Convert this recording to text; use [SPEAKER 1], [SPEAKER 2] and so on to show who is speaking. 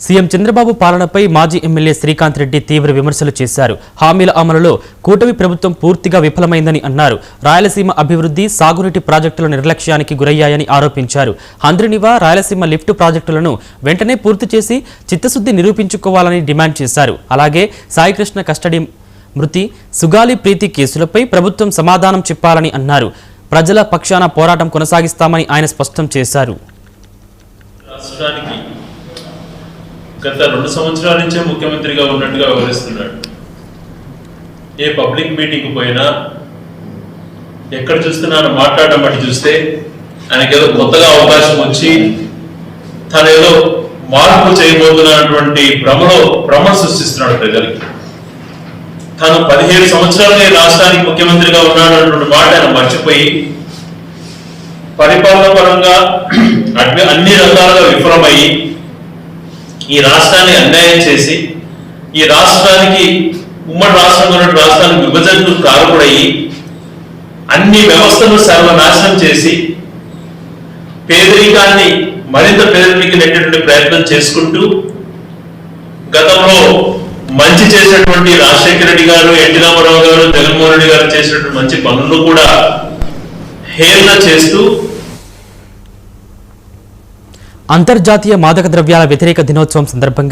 [SPEAKER 1] CM Chandrababu పాలనపై మాజీ MLA Srikanth Reddy తీవ్ర విమర్శలు చేశారు. హామీల అమలులో కూటమి ప్రభుత్వం పూర్తిగా విఫలమైందని అన్నారు. రాయలసీమ అభివృద్ధి, సాగునీటి ప్రాజెక్టుల నిర్లక్ష్యానికి గురయ్యాయని ఆరోపించారు. హంద్రినివా, రాయలసీమ లిఫ్ట్ ప్రాజెక్టులను వెంటనే పూర్తి చేసి చిత్తశుద్ధి నిరూపించుకోవాలని డిమాండ్ చేశారు. అలాగే సాయికృష్ణ కస్టడీ మృతి, సుగాలి ప్రీతి కేసులపై ప్రభుత్వం సమాధానం చెప్పాలని అన్నారు. ప్రజల పక్షాన పోరాటం కొనసాగిస్తామని ఆయన స్పష్టం చేశారు.
[SPEAKER 2] గత 2 సంవత్సరాల నుంచే ముఖ్యమంత్రిగా ఉన్నట్టుగా వ్యవహరిస్తున్నాడు. ఏ పబ్లిక్ మీటింగ్ పోయినా ఎక్కడ చూస్తున్నారో మాట్లాడడం బట్టి చూస్తే ఆయనకి ఏదో కొత్తగా అవకాశం వచ్చి తను ఏదో మార్పు చేయబోతున్నటువంటి భ్రమ సృష్టిస్తున్నాడు ప్రజలకి. తను 17 సంవత్సరాలుగా ఈ రాష్ట్రానికి ముఖ్యమంత్రిగా ఉన్నాడు అన్నటువంటి మాట ఆయన మర్చిపోయి పరిపాలన పరంగా అన్ని రకాలుగా విఫలమయ్యి ఈ రాష్ట్రాన్ని అన్యాయం చేసి ఈ రాష్ట్రానికి ఉమ్మడి రాష్ట్రంలో ఉన్న రాష్ట్రానికి విభజనకు కారకుడయ్యి అన్ని వ్యవస్థలను సర్వనాశనం చేసి పేదరికాన్ని మరింత పేదరికి నెట్టేటువంటి ప్రయత్నం చేసుకుంటూ గతంలో మంచి చేసినటువంటి రాజశేఖర రెడ్డి గారు, ఎన్టీ రామారావు గారు, జగన్మోహన్ రెడ్డి గారు చేసినటువంటి మంచి పనులను కూడా హేళన చేస్తూ
[SPEAKER 1] అంతర్జాతీయ మాదక ద్రవ్యాల వ్యతిరేక దినోత్సవం సందర్భంగా